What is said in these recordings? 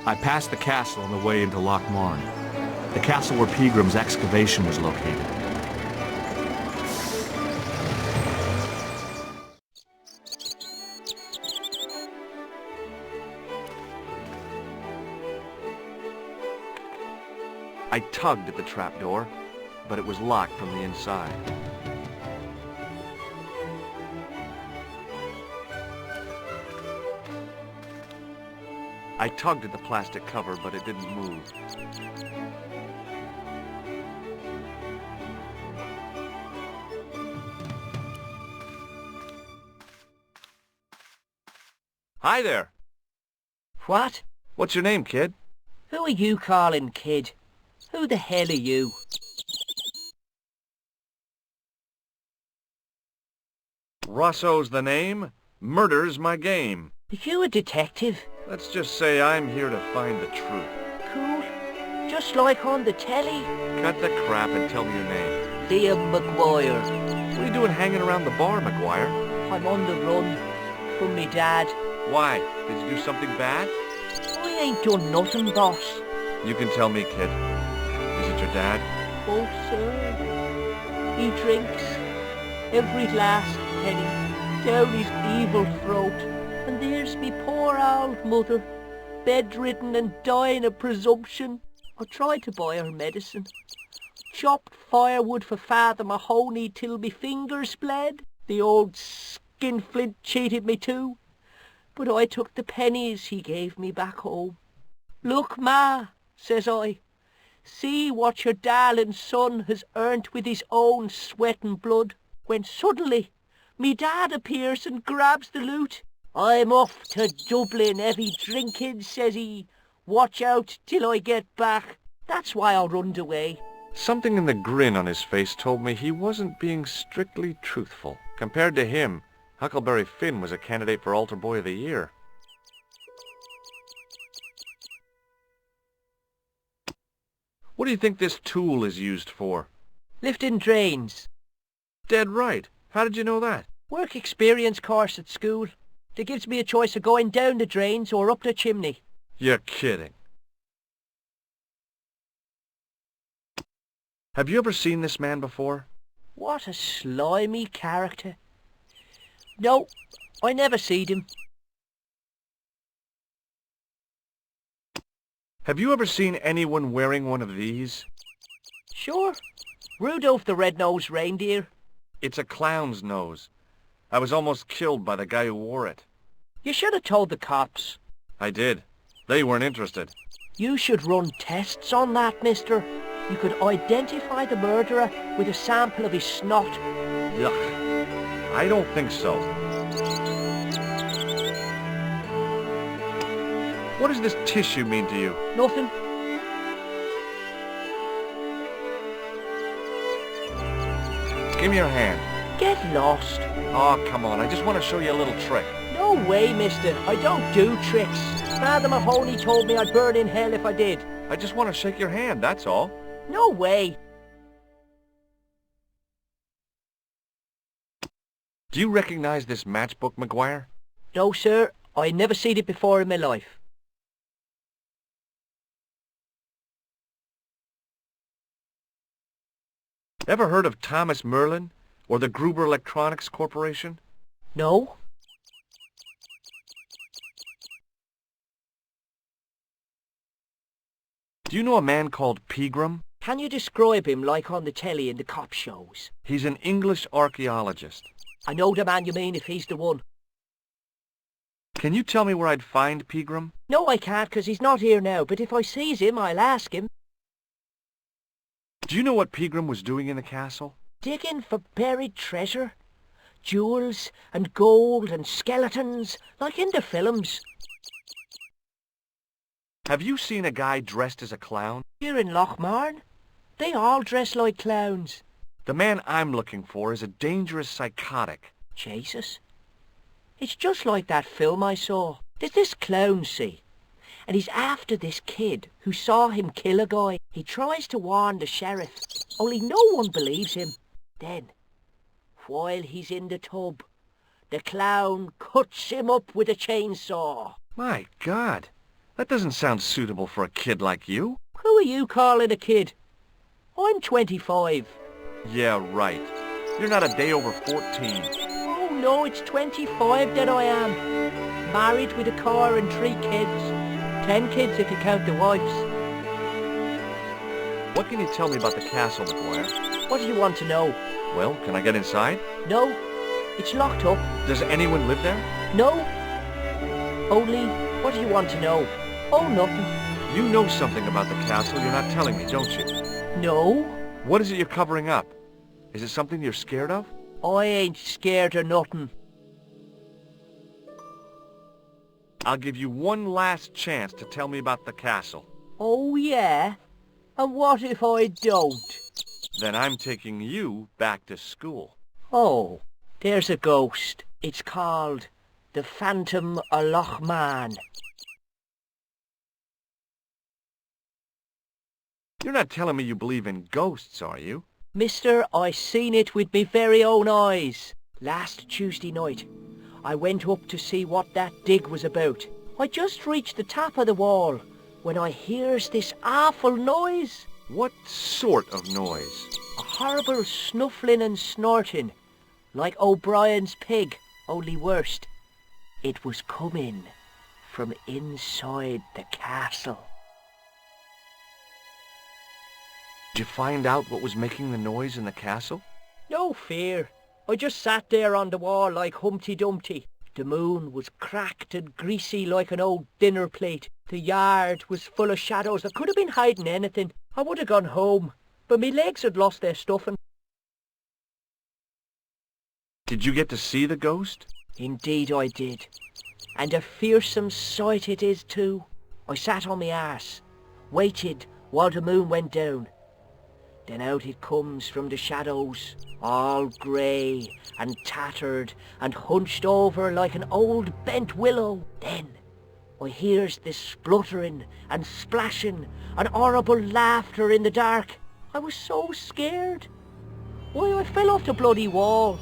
I passed the castle on the way into Lochmarn, the castle where Peagram's excavation was located. I tugged at the trapdoor, but it was locked from the inside. I tugged at the plastic cover, but it didn't move. Hi there. What? What's your name, kid? Who are you calling kid? Who the hell are you? Rosso's the name. Murder's my game. Are you a detective? Let's just say I'm here to find the truth. Cool. Just like on the telly. Cut the crap and tell me your name. Liam McGuire. What are you doing hanging around the bar, McGuire? I'm on the run from me dad. Why? Did you do something bad? I ain't done nothing, boss. You can tell me, kid. Is it your dad? Oh, sir. He drinks every last penny down his evil throat. And there's me poor old mother, bedridden and dying of presumption. I tried to buy her medicine. Chopped firewood for Father Mahoney till me fingers bled. The old skinflint cheated me too. But I took the pennies he gave me back home. Look, Ma, says I, see what your darling son has earned with his own sweat and blood. When suddenly, me dad appears and grabs the loot. I'm off to Dublin, heavy drinking, says he. Watch out till I get back. That's why I runned away. Something in the grin on his face told me he wasn't being strictly truthful. Compared to him, Huckleberry Finn was a candidate for Altar Boy of the Year. What do you think this tool is used for? Lifting drains. Dead right. How did you know that? Work experience course at school. That gives me a choice of going down the drains or up the chimney. You're kidding. Have you ever seen this man before? What a slimy character. No, I never seed him. Have you ever seen anyone wearing one of these? Sure. Rudolph the Red-Nosed Reindeer. It's a clown's nose. I was almost killed by the guy who wore it. You should have told the cops. I did. They weren't interested. You should run tests on that, mister. You could identify the murderer with a sample of his snot. Yuck. I don't think so. What does this tissue mean to you? Nothing. Give me your hand. Get lost. Oh, come on. I just want to show you a little trick. No way, mister. I don't do tricks. Father Mahoney told me I'd burn in hell if I did. I just want to shake your hand, that's all. No way. Do you recognize this matchbook, McGuire? No, sir. I never seen it before in my life. Ever heard of Thomas Merlin or the Gruber Electronics Corporation? No. Do you know a man called Peagram? Can you describe him like on the telly in the cop shows? He's an English archaeologist. I know the man you mean if he's the one. Can you tell me where I'd find Peagram? No, I can't, 'cause he's not here now, but if I sees him, I'll ask him. Do you know what Peagram was doing in the castle? Digging for buried treasure. Jewels and gold and skeletons, like in the films. Have you seen a guy dressed as a clown? Here in Lochmarn, they all dress like clowns. The man I'm looking for is a dangerous psychotic. Jesus. It's just like that film I saw. There's this clown, see, and he's after this kid who saw him kill a guy. He tries to warn the sheriff, only no one believes him. Then, while he's in the tub, the clown cuts him up with a chainsaw. My God. That doesn't sound suitable for a kid like you. Who are you calling a kid? I'm 25. Yeah, right. You're not a day over 14. Oh no, it's 25 that I am. Married with a car and 3 kids. 10 kids if you count the wives. What can you tell me about the castle, McGuire? What do you want to know? Well, can I get inside? No, it's locked up. Does anyone live there? No. Only, what do you want to know? Oh, nothing. You know something about the castle you're not telling me, don't you? No. What is it you're covering up? Is it something you're scared of? I ain't scared of nothing. I'll give you one last chance to tell me about the castle. Oh, yeah? And what if I don't? Then I'm taking you back to school. Oh, there's a ghost. It's called the Phantom of Loch Man. You're not telling me you believe in ghosts, are you? Mister, I seen it with me very own eyes. Last Tuesday night, I went up to see what that dig was about. I just reached the top of the wall when I hears this awful noise. What sort of noise? A horrible snuffling and snorting, like O'Brien's pig, only worst. It was coming from inside the castle. Did you find out what was making the noise in the castle? No fear. I just sat there on the wall like Humpty Dumpty. The moon was cracked and greasy like an old dinner plate. The yard was full of shadows. I could have been hiding anything. I would have gone home, but me legs had lost their stuffing. Did you get to see the ghost? Indeed I did. And a fearsome sight it is too. I sat on my arse, waited while the moon went down. Then out it comes from the shadows, all grey and tattered and hunched over like an old bent willow. Then I hears this spluttering and splashing and horrible laughter in the dark. I was so scared. Why, I fell off the bloody wall.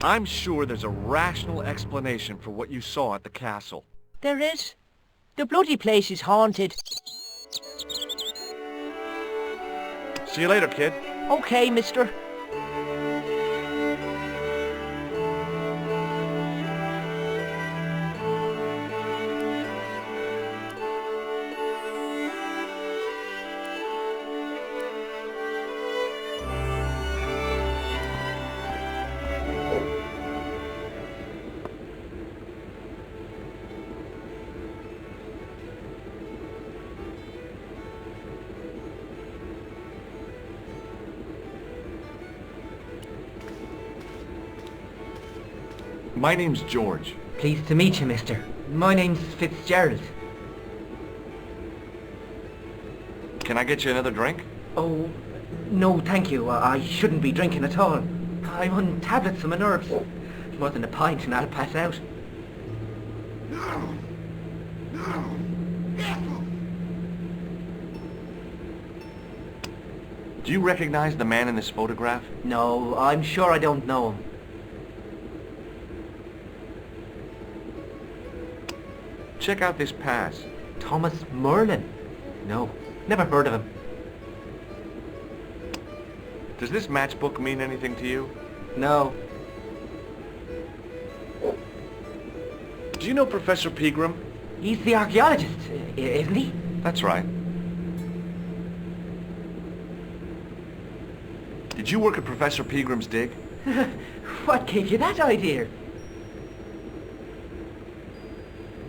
I'm sure there's a rational explanation for what you saw at the castle. There is. The bloody place is haunted. See you later, kid. Okay, mister. My name's George. Pleased to meet you, mister. My name's Fitzgerald. Can I get you another drink? Oh, no thank you. I shouldn't be drinking at all. I'm on tablets for my nerves. More than a pint and I'll pass out. Do you recognize the man in this photograph? No, I'm sure I don't know him. Check out this pass. Thomas Merlin? No, never heard of him. Does this matchbook mean anything to you? No. Do you know Professor Pegram? He's the archaeologist, isn't he? That's right. Did you work at Professor Pegram's dig? What gave you that idea?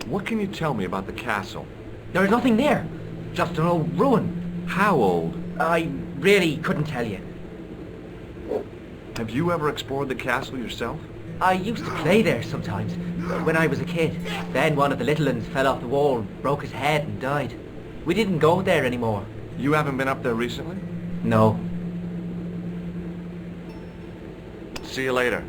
What can you tell me about the castle? There's nothing there. Just an old ruin. How old? I really couldn't tell you. Have you ever explored the castle yourself? I used to play there sometimes, when I was a kid. Then one of the little ones fell off the wall, broke his head and died. We didn't go there anymore. You haven't been up there recently? No. See you later.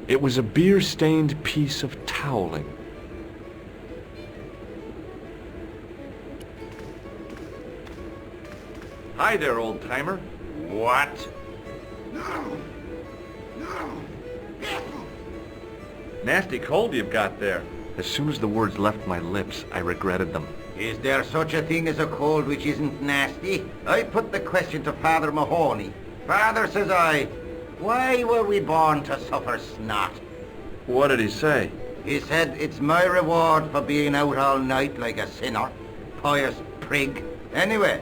It was a beer-stained piece of toweling. Hi there, old-timer. What? Nasty cold you've got there. As soon as the words left my lips, I regretted them. Is there such a thing as a cold which isn't nasty? I put the question to Father Mahoney. Father, says I, why were we born to suffer snot? What did he say? He said, it's my reward for being out all night like a sinner. Pious prig. Anyway,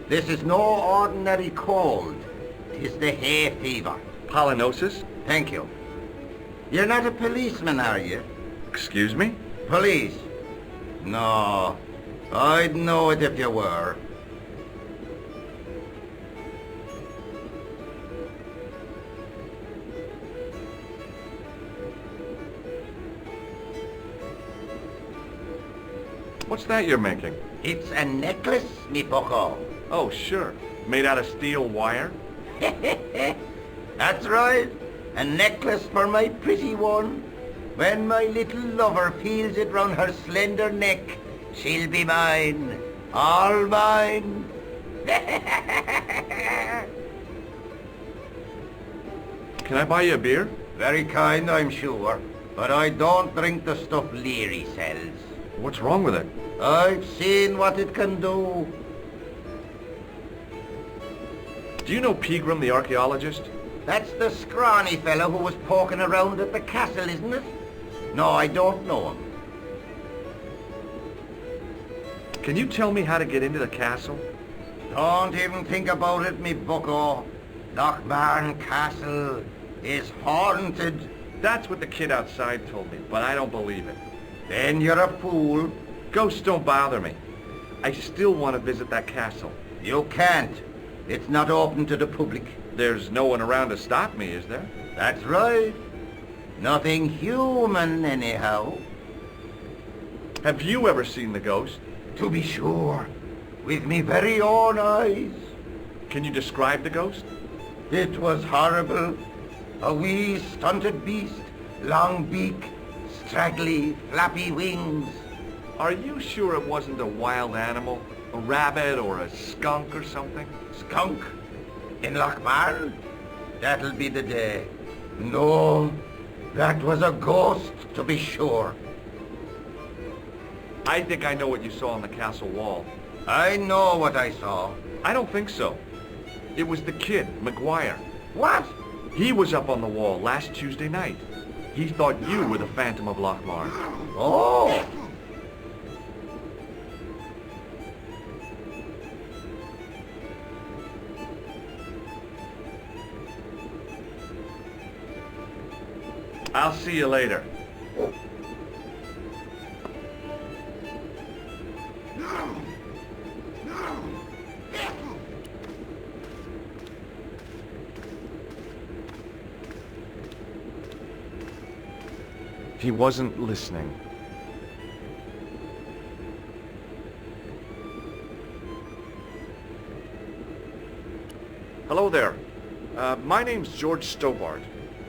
this is no ordinary cold. 'Tis the hay fever. Pollinosis? Thank you. You're not a policeman, are you? Excuse me? Police? No, I'd know it if you were. What's that you're making? It's a necklace, me bucko. Oh, sure. Made out of steel wire? That's right. A necklace for my pretty one. When my little lover feels it round her slender neck, she'll be mine. All mine. Can I buy you a beer? Very kind, I'm sure. But I don't drink the stuff Leary sells. What's wrong with it? I've seen what it can do. Do you know Pegram, the archaeologist? That's the scrawny fellow who was poking around at the castle, isn't it? No, I don't know him. Can you tell me how to get into the castle? Don't even think about it, me bucko. Lochmarn Castle is haunted. That's what the kid outside told me, but I don't believe it. Then you're a fool. Ghosts don't bother me. I still want to visit that castle. You can't. It's not open to the public. There's no one around to stop me, is there? That's right. Nothing human, anyhow. Have you ever seen the ghost? To be sure. With me very own eyes. Can you describe the ghost? It was horrible. A wee stunted beast, long beak, straggly, flappy wings. Are you sure it wasn't a wild animal? A rabbit or a skunk or something? Skunk? In Lochmarn? That'll be the day. No, that was a ghost, to be sure. I think I know what you saw on the castle wall. I know what I saw. I don't think so. It was the kid, McGuire. What? He was up on the wall last Tuesday night. He thought you were the Phantom of Lochmarn. Oh! I'll see you later. He wasn't listening. Hello there. My name's George Stobart.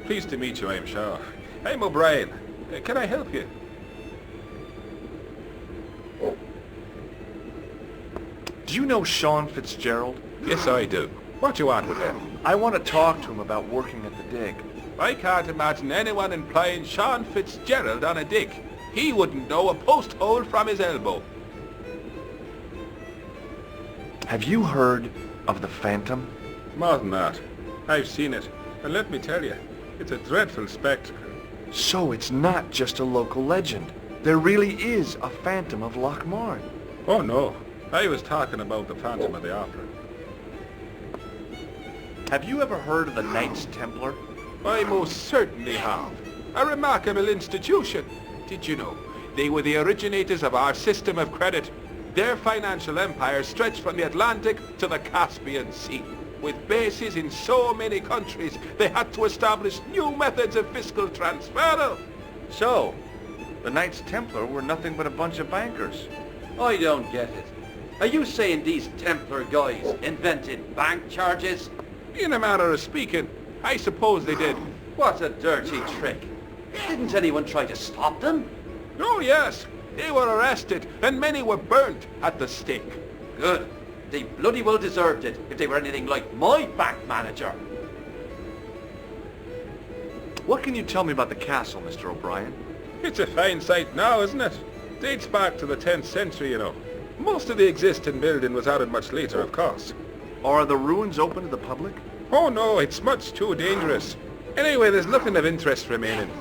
Pleased to meet you, I'm sure. I'm O'Brien. Can I help you? Do you know Sean Fitzgerald? Yes, I do. What do you want with him? I want to talk to him about working at the dig. I can't imagine anyone employing Sean Fitzgerald on a dig. He wouldn't know a post hole from his elbow. Have you heard of the Phantom? More than that. I've seen it. And let me tell you, it's a dreadful spectacle. So it's not just a local legend. There really is a Phantom of Lochmarn. Oh no, I was talking about the Phantom of the Opera. Have you ever heard of the Knights Templar? I most certainly have. A remarkable institution. Did you know? They were the originators of our system of credit. Their financial empire stretched from the Atlantic to the Caspian Sea. With bases in so many countries, they had to establish new methods of fiscal transfer. So, the Knights Templar were nothing but a bunch of bankers. I don't get it. Are you saying these Templar guys invented bank charges? In a manner of speaking, I suppose they did. What a dirty trick. Didn't anyone try to stop them? Oh yes, they were arrested and many were burnt at the stake. Good. They bloody well deserved it if they were anything like my bank manager. What can you tell me about the castle, Mr. O'Brien? It's a fine site now, isn't it? Dates back to the 10th century, you know. Most of the existing building was added much later, of course. Are the ruins open to the public? Oh no, it's much too dangerous. Anyway, there's nothing of interest remaining.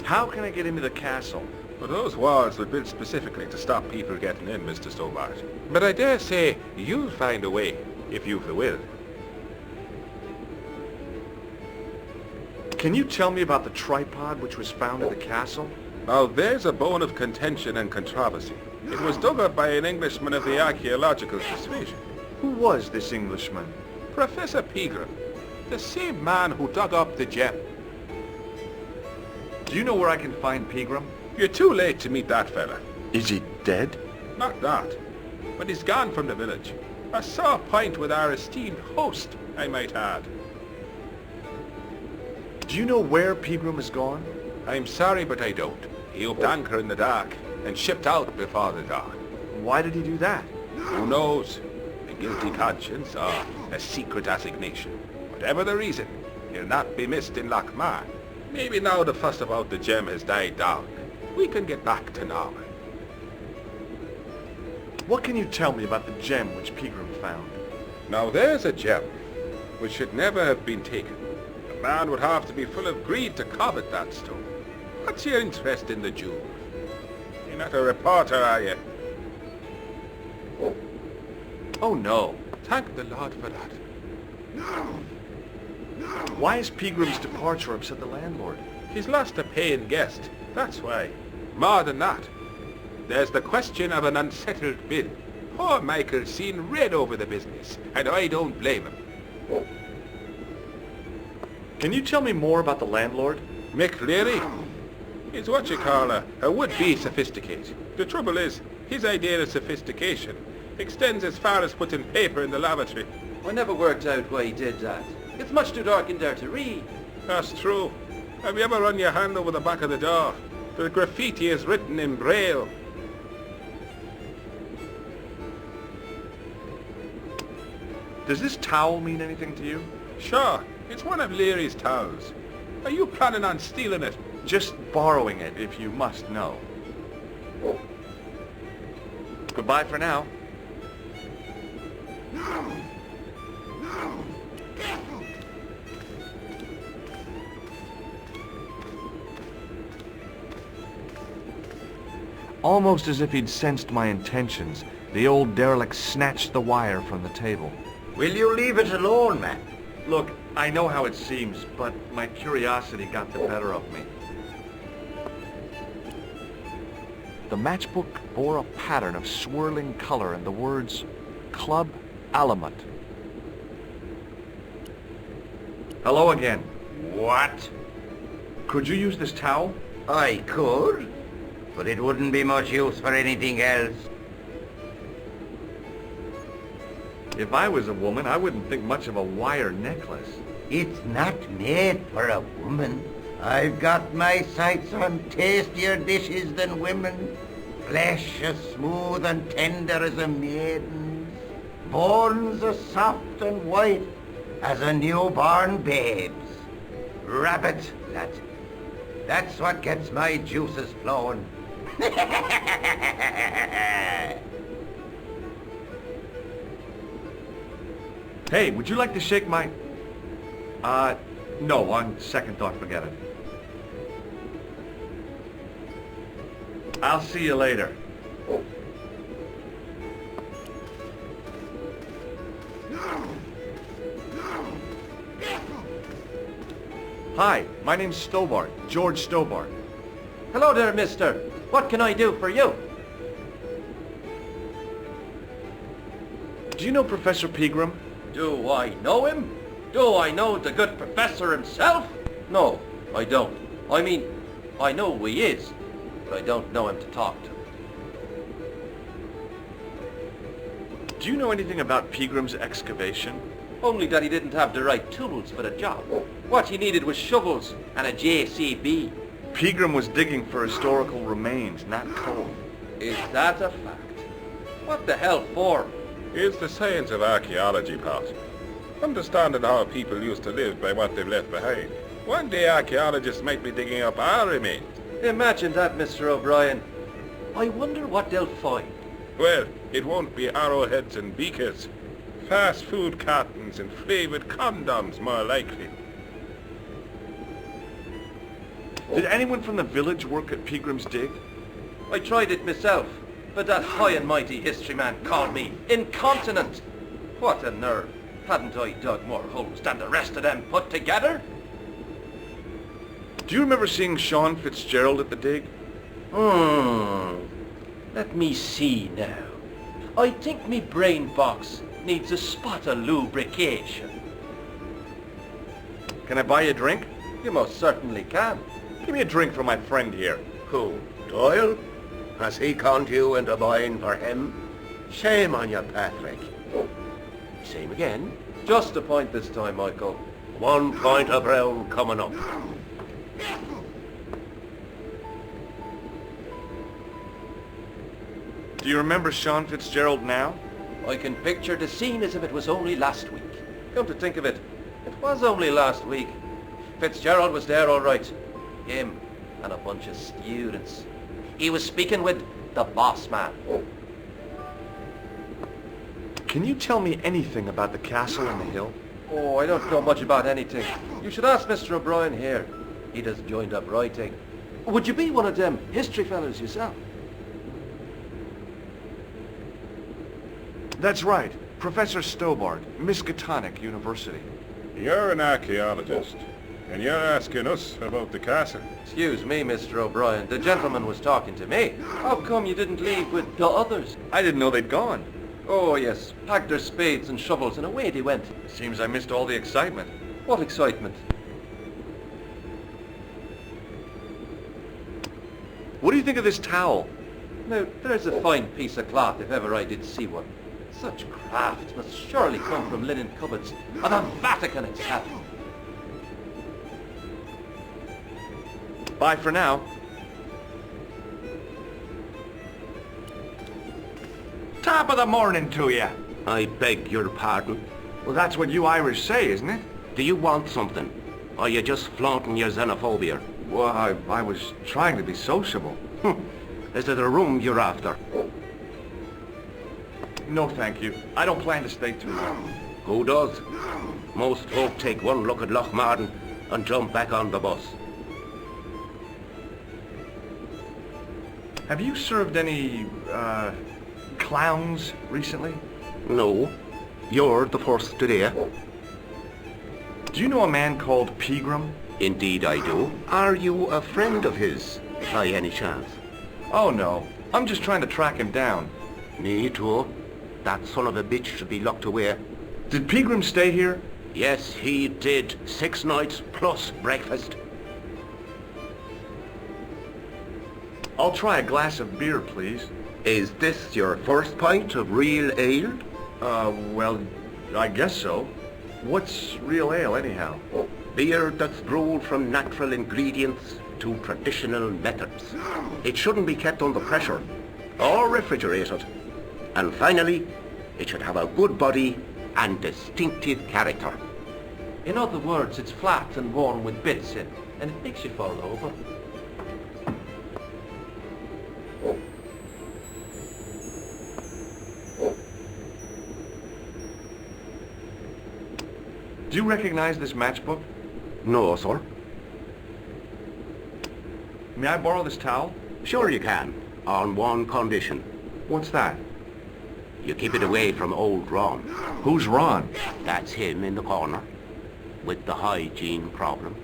How can I get into the castle? Well, those walls were built specifically to stop people getting in, Mr. Stobart. But I dare say you'll find a way, if you've the will. Can you tell me about the tripod which was found at the castle? Now, there's a bone of contention and controversy. It was dug up by an Englishman of the archaeological persuasion. Who was this Englishman? Professor Pegram, the same man who dug up the gem. Do you know where I can find Pegram? You're too late to meet that fella. Is he dead? Not that, but he's gone from the village. A sore point with our esteemed host, I might add. Do you know where Pegram has gone? I'm sorry, but I don't. He upped anchor in the dark and shipped out before the dawn. Why did he do that? Who knows? A guilty conscience or a secret assignation. Whatever the reason, he'll not be missed in Lochmar. Maybe now the fuss about the gem has died down, we can get back to normal. What can you tell me about the gem which Pegram found? Now there's a gem which should never have been taken. A man would have to be full of greed to covet that stone. What's your interest in the jewel? You're not a reporter, are you? Oh no. Thank the Lord for that. Why has Pegram's departure upset the landlord? He's lost a paying guest, that's why. More than that, there's the question of an unsettled bill. Poor Michael's seen red over the business, and I don't blame him. Can you tell me more about the landlord? Mick Leary? He's what you call a would-be sophisticate. The trouble is, his idea of sophistication extends as far as putting paper in the lavatory. I never worked out why he did that. It's much too dark in there to read. That's true. Have you ever run your hand over the back of the door? The graffiti is written in Braille. Does this towel mean anything to you? Sure, it's one of Leary's towels. Are you planning on stealing it? Just borrowing it, if you must know. Goodbye for now. Almost as if he'd sensed my intentions, the old derelict snatched the wire from the table. Will you leave it alone, man? Look, I know how it seems, but my curiosity got the better of me. The matchbook bore a pattern of swirling color and the words, Club Alamut. Hello again. What? Could you use this towel? I could, but it wouldn't be much use for anything else. If I was a woman, I wouldn't think much of a wire necklace. It's not made for a woman. I've got my sights on tastier dishes than women. Flesh as smooth and tender as a maiden's. Bones as soft and white as a newborn babe's. Rabbit, lad. That's what gets my juices flowing. Hey, would you like to shake my... no, on second thought, forget it. I'll see you later. Hi, my name's Stobart, George Stobart. Hello there, mister. What can I do for you? Do you know Professor Pegram? Do I know him? Do I know the good professor himself? No, I don't. I mean, I know who he is, but I don't know him to talk to. Do you know anything about Pegram's excavation? Only that he didn't have the right tools for the job. What he needed was shovels and a JCB. Pegram was digging for historical remains, not coal. Is that a fact? What the hell for? It's the science of archaeology, Pat. understanding how people used to live by what they've left behind. One day archaeologists might be digging up our remains. Imagine that, Mr. O'Brien. I wonder what they'll find. Well, it won't be arrowheads and beakers. Fast food cartons and flavoured condoms, more likely. Did anyone from the village work at Peagram's dig? I tried it myself, but that high and mighty history man called me incontinent. What a nerve. Hadn't I dug more holes than the rest of them put together? Do you remember seeing Sean Fitzgerald at the dig? Let me see now. I think me brain box needs a spot of lubrication. Can I buy you a drink? You most certainly can. Give me a drink for my friend here. Who, Doyle? Has he conned you into buying for him? Shame on you, Patrick. Same again. Just a point this time, Michael. 1 point of brown coming up. Do you remember Sean Fitzgerald now? I can picture the scene as if it was only last week. Come to think of it, it was only last week. Fitzgerald was there all right. Him and a bunch of students. He was speaking with the boss man. Can you tell me anything about the castle and the hill? Oh, I don't know much about anything. You should ask Mr. O'Brien here. He just joined up writing. Would you be one of them history fellows yourself? That's right. Professor Stobart, Miskatonic University. You're an archaeologist, and you're asking us about the castle. Excuse me, Mr. O'Brien. The gentleman was talking to me. How come you didn't leave with the others? I didn't know they'd gone. Oh, yes. Packed their spades and shovels and away they went. Seems I missed all the excitement. What excitement? What do you think of this towel? Now, there's a fine piece of cloth if ever I did see one. Such craft must surely come from linen cupboards of the Vatican itself. Bye for now. Top of the morning to you. I beg your pardon. Well, that's what you Irish say, isn't it? Do you want something? Or are you just flaunting your xenophobia? Well, I was trying to be sociable. Is it a room you're after? No, thank you. I don't plan to stay too long. Who does? Most folk take one look at Lochmarden and jump back on the bus. Have you served any, clowns recently? No. You're the first today. Do you know a man called Peagram? Indeed I do. Are you a friend of his, by any chance? Oh, no. I'm just trying to track him down. Me too. That son of a bitch should be locked away. Did Peagram stay here? Yes, he did. 6 nights plus breakfast. I'll try a glass of beer, please. Is this your first pint of real ale? Well, I guess so. What's real ale, anyhow? Beer that's brewed from natural ingredients to traditional methods. It shouldn't be kept under pressure or refrigerated. And finally, it should have a good body and distinctive character. In other words, it's flat and worn with bits in, and it makes you fall over. Do you recognize this matchbook? No, sir. May I borrow this towel? Sure you can, on one condition. What's that? You keep it away from old Ron. Who's Ron? That's him in the corner, with the hygiene problem.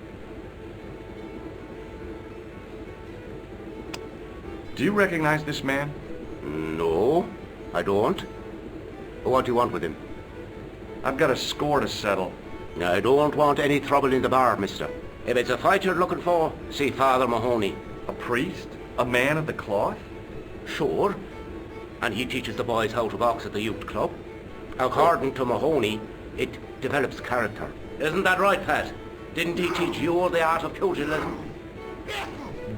Do you recognize this man? No, I don't. What do you want with him? I've got a score to settle. I don't want any trouble in the bar, mister. If it's a fight you're looking for, see Father Mahoney. A priest? A man of the cloth? Sure. And he teaches the boys how to box at the youth club. According to Mahoney, it develops character. Isn't that right, Pat? Didn't he teach you the art of pugilism?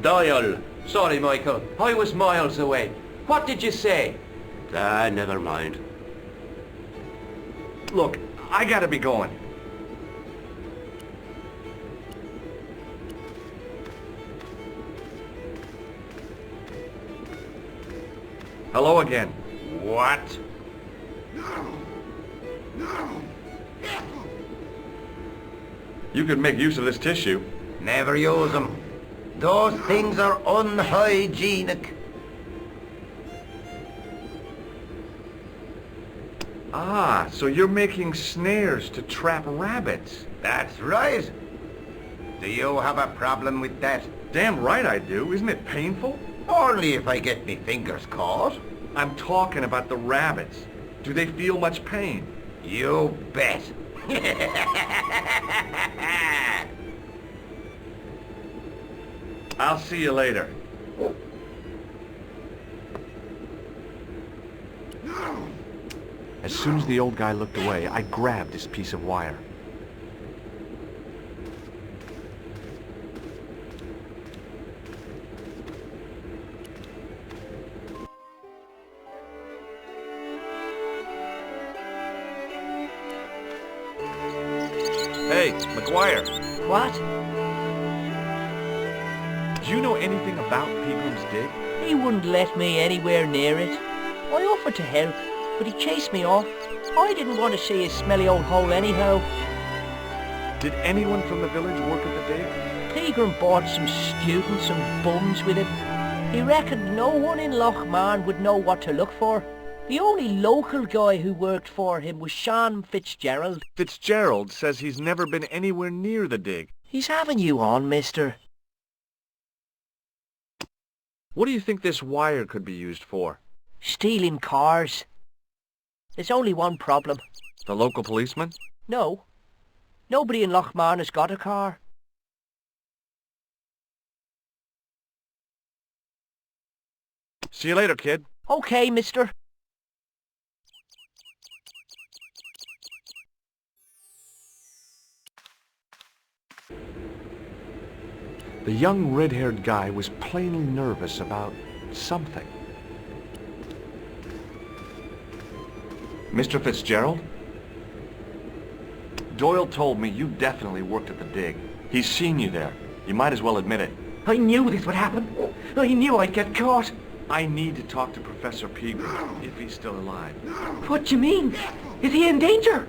Doyle. Sorry, Michael. I was miles away. What did you say? Never mind. Look, I gotta be going. Hello again. What? You could make use of this tissue. Never use them. Those things are unhygienic. Ah, so you're making snares to trap rabbits. That's right. Do you have a problem with that? Damn right I do. Isn't it painful? Only if I get me fingers caught. I'm talking about the rabbits. Do they feel much pain? You bet. I'll see you later. As soon as the old guy looked away, I grabbed this piece of wire. Hey, McGuire, What? do you know anything about Peagram's dig? He wouldn't let me anywhere near it. I offered to help, but he chased me off. I didn't want to see his smelly old hole anyhow. Did anyone from the village work at the dig? Pegram bought some students and bums with him. He reckoned no one in Lochmarn would know what to look for. The only local guy who worked for him was Sean Fitzgerald. Fitzgerald says he's never been anywhere near the dig. He's having you on, mister. What do you think this wire could be used for? Stealing cars. There's only one problem. The local policeman? No. Nobody in Lochmarn has got a car. See you later, kid. Okay, mister. The young red-haired guy was plainly nervous about something. Mr. Fitzgerald? Doyle told me you definitely worked at the dig. He's seen you there. You might as well admit it. I knew this would happen. I knew I'd get caught. I need to talk to Professor Pegram, if he's still alive. What do you mean? Is he in danger?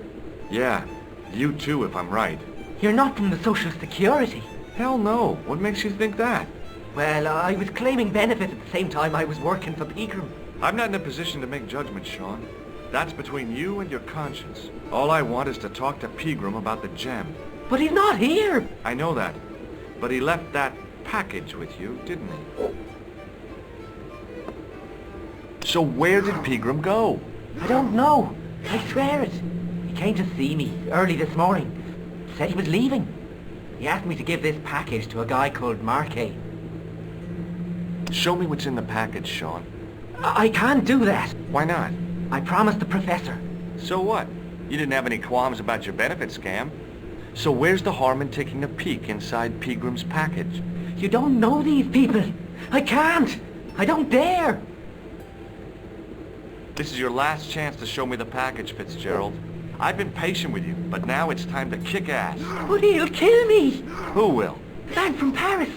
Yeah, you too, if I'm right. You're not from the Social Security. Hell no. What makes you think that? Well, I was claiming benefits at the same time I was working for Pegram. I'm not in a position to make judgments, Sean. That's between you and your conscience. All I want is to talk to Pegram about the gem. But he's not here. I know that. But he left that package with you, didn't he? So where did Pegram go? I don't know. I swear it. He came to see me early this morning. Said he was leaving. He asked me to give this package to a guy called Marquet. Show me what's in the package, Sean. I can't do that. Why not? I promised the professor. So what? You didn't have any qualms about your benefit scam. So where's the harm in taking a peek inside Pegram's package? You don't know these people. I can't. I don't dare. This is your last chance to show me the package, Fitzgerald. I've been patient with you, but now it's time to kick ass. But he'll kill me. Who will? The man from Paris.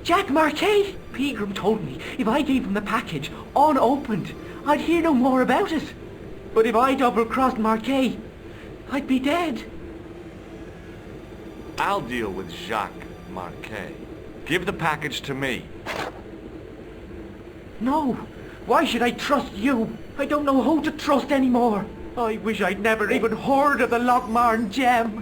Jack Marquet. Pegram told me if I gave him the package unopened, I'd hear no more about it. But if I double-crossed Marquet, I'd be dead. I'll deal with Jacques Marquet. Give the package to me. No. Why should I trust you? I don't know who to trust anymore. I wish I'd never even heard of the Lochmarn gem.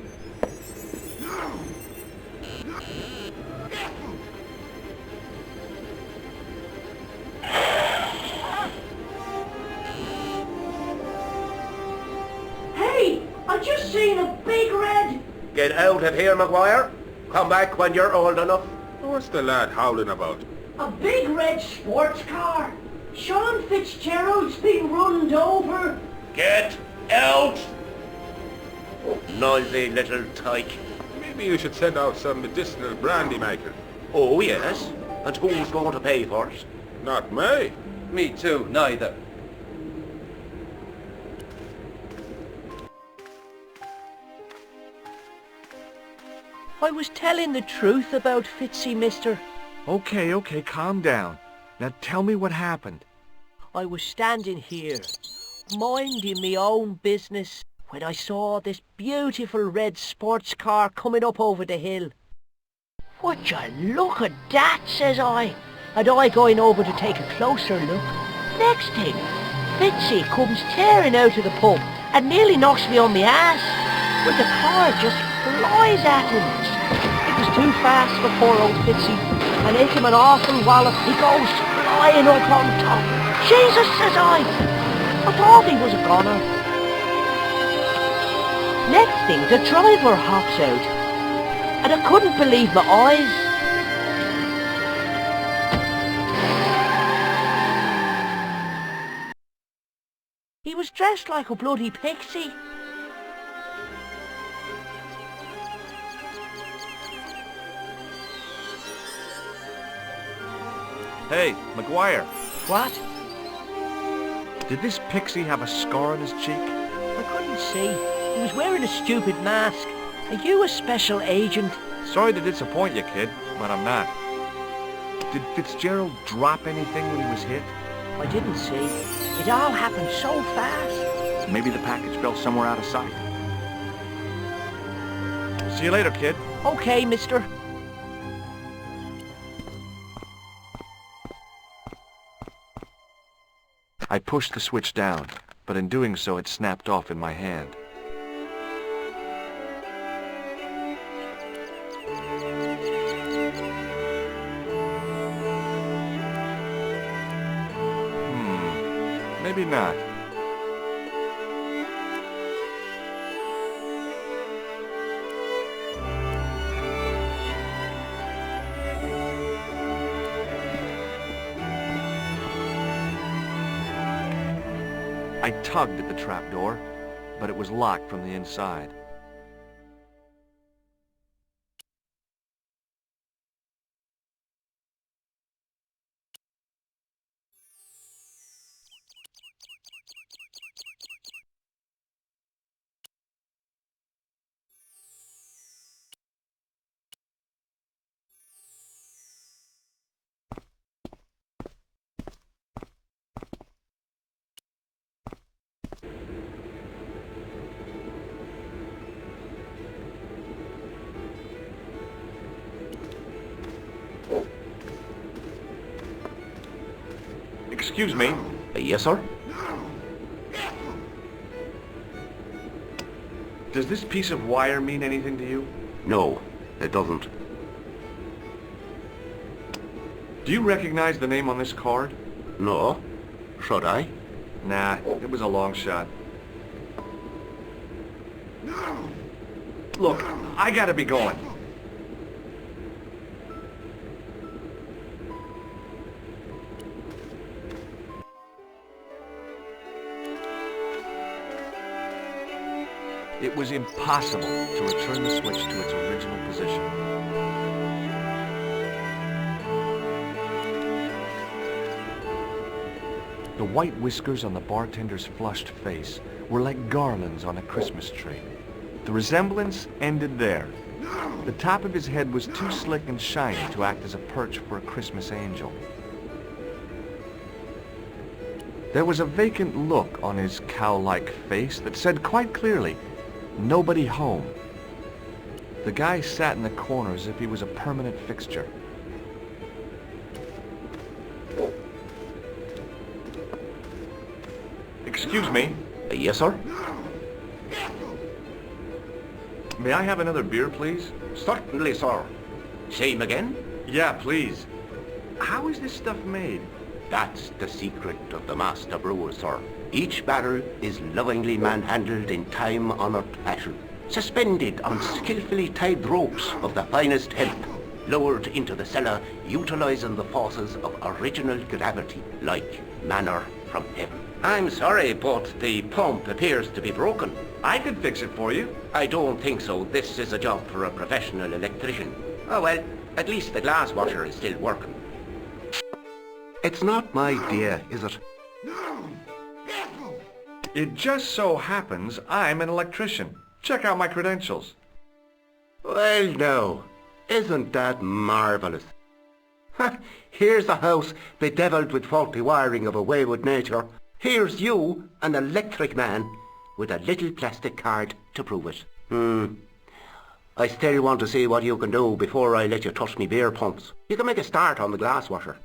Hey! I just seen a big red... Get out of here, McGuire. Come back when you're old enough. What's the lad howling about? A big red sports car. Sean Fitzgerald's been runned over. Get out! Noisy little tyke. Maybe you should send out some medicinal brandy, Michael. Oh, yes. And who's going to pay for it? Not me. Me too, neither. I was telling the truth about Fitzy, mister. Okay, calm down. Now tell me what happened. I was standing here, minding me own business, when I saw this beautiful red sports car coming up over the hill. "Would you look at that?" says I, and I going over to take a closer look. Next thing, Fitzy comes tearing out of the pub and nearly knocks me on my ass, but the car just flies at him. It was too fast for poor old Fitzy, and hit him an awful wallop. He goes flying up on top. "Jesus," says I thought he was a goner. Next thing, the driver hops out, and I couldn't believe my eyes. He was dressed like a bloody pixie. Hey, McGuire, What? did this pixie have a scar on his cheek? I couldn't see. He was wearing a stupid mask. Are you a special agent? Sorry to disappoint you, kid, but I'm not. Did Fitzgerald drop anything when he was hit? I didn't see. It all happened so fast. Maybe the package fell somewhere out of sight. See you later, kid. Okay, mister. I pushed the switch down, but in doing so it snapped off in my hand. Maybe not. I tugged at the trapdoor, but it was locked from the inside. Excuse me. Yes, sir? Does this piece of wire mean anything to you? No, it doesn't. Do you recognize the name on this card? No. Should I? Nah, it was a long shot. Look, I gotta be going. It was impossible to return the switch to its original position. The white whiskers on the bartender's flushed face were like garlands on a Christmas tree. The resemblance ended there. The top of his head was too slick and shiny to act as a perch for a Christmas angel. There was a vacant look on his cow-like face that said quite clearly, "Nobody home." The guy sat in the corner as if he was a permanent fixture. Excuse me. Yes, sir? May I have another beer, please? Certainly, sir. Same again? Yeah, please. How is this stuff made? That's the secret of the master brewer, sir. Each barrel is lovingly manhandled in time-honored fashion, suspended on skillfully tied ropes of the finest hemp, lowered into the cellar, utilizing the forces of original gravity, like manna from heaven. I'm sorry, but the pump appears to be broken. I could fix it for you. I don't think so. This is a job for a professional electrician. Oh well, at least the glass washer is still working. It's not my idea, is it? It just so happens I'm an electrician. Check out my credentials. Well, now, isn't that marvellous? Ha, here's a house bedevilled with faulty wiring of a wayward nature. Here's you, an electric man, with a little plastic card to prove it. I still want to see what you can do before I let you touch me beer pumps. You can make a start on the glass washer.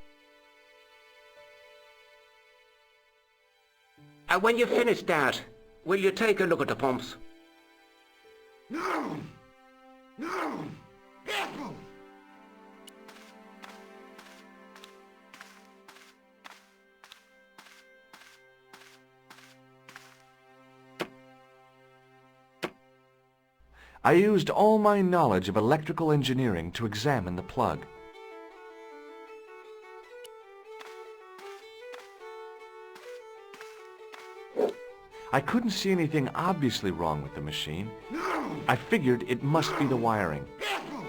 And when you finish that, will you take a look at the pumps? No! No! Careful! I used all my knowledge of electrical engineering to examine the plug. I couldn't see anything obviously wrong with the machine. No! I figured it must be the wiring. Careful!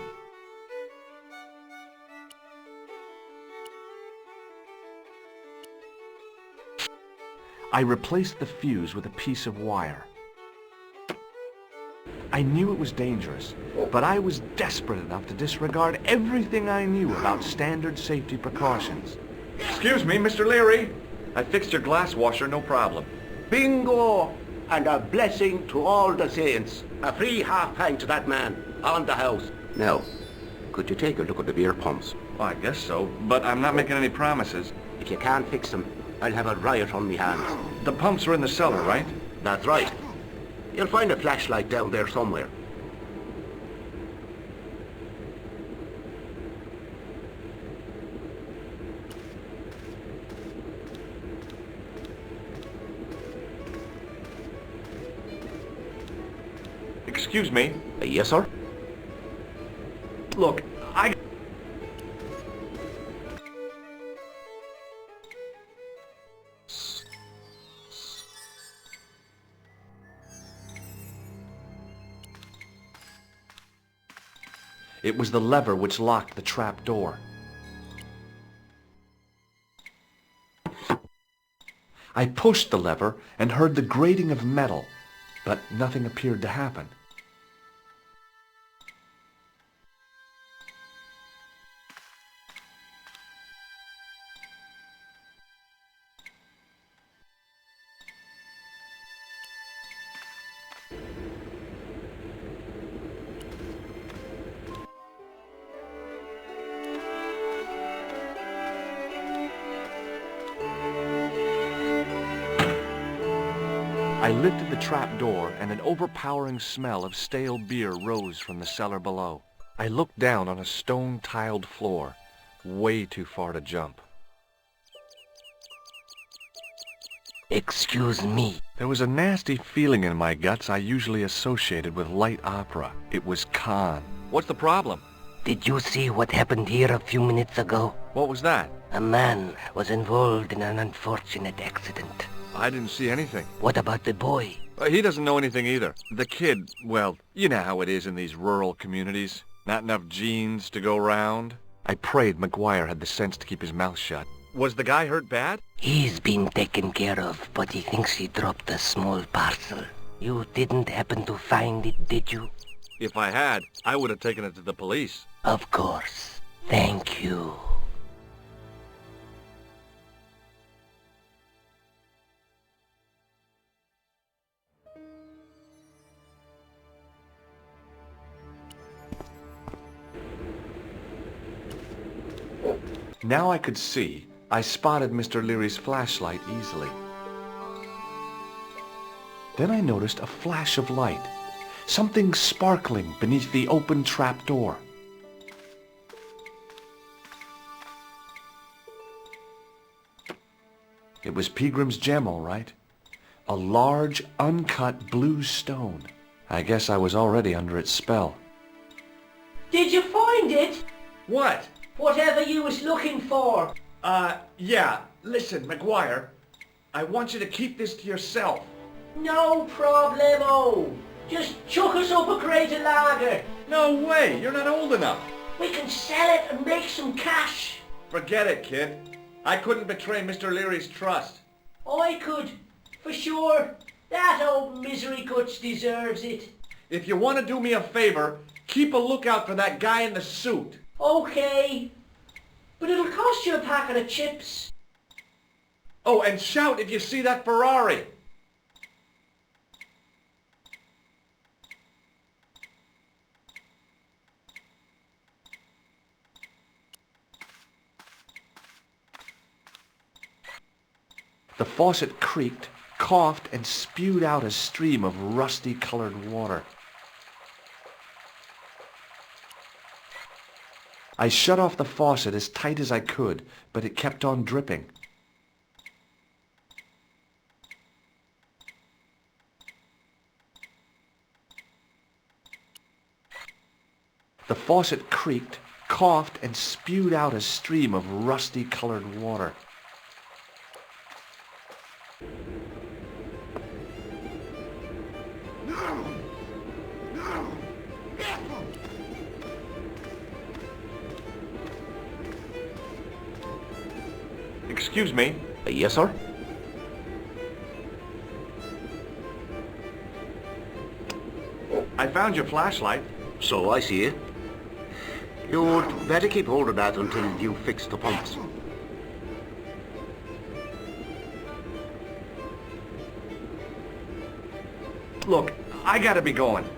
I replaced the fuse with a piece of wire. I knew it was dangerous, but I was desperate enough to disregard everything I knew about standard safety precautions. Excuse me, Mr. Leary. I fixed your glass washer, no problem. Bingo! And a blessing to all the saints. A free half-pint to that man, on the house. Now, could you take a look at the beer pumps? Well, I guess so, but I'm not making any promises. If you can't fix them, I'll have a riot on me hands. The pumps are in the cellar, right? That's right. You'll find a flashlight down there somewhere. Excuse me. Yes, sir? Look, It was the lever which locked the trap door. I pushed the lever and heard the grating of metal, but nothing appeared to happen. I lifted the trap door and an overpowering smell of stale beer rose from the cellar below. I looked down on a stone-tiled floor, way too far to jump. Excuse me. There was a nasty feeling in my guts I usually associated with light opera. It was Khan. What's the problem? Did you see what happened here a few minutes ago? What was that? A man was involved in an unfortunate accident. I didn't see anything. What about the boy? He doesn't know anything either. The kid, well, you know how it is in these rural communities. Not enough genes to go round. I prayed McGuire had the sense to keep his mouth shut. Was the guy hurt bad? He's been taken care of, but he thinks he dropped a small parcel. You didn't happen to find it, did you? If I had, I would have taken it to the police. Of course. Thank you. Now I could see. I spotted Mr. Leary's flashlight easily. Then I noticed a flash of light. Something sparkling beneath the open trap door. It was Peagram's gem, all right. A large, uncut blue stone. I guess I was already under its spell. Did you find it? What? Whatever you was looking for. Yeah. Listen, McGuire. I want you to keep this to yourself. No problemo. Just chuck us up a crate of lager. No way. You're not old enough. We can sell it and make some cash. Forget it, kid. I couldn't betray Mr. Leary's trust. I could, for sure. That old misery guts deserves it. If you want to do me a favor, Keep a lookout for that guy in the suit. Okay. But it'll cost you a packet of chips. Oh, and shout if you see that Ferrari. The faucet creaked, coughed, and spewed out a stream of rusty-colored water. I shut off the faucet as tight as I could, but it kept on dripping. The faucet creaked, coughed, and spewed out a stream of rusty-colored water. No! No! Careful! Excuse me. Yes, sir? I found your flashlight. So I see it. You'd better keep hold of that until you fix the pumps. Look, I gotta be going.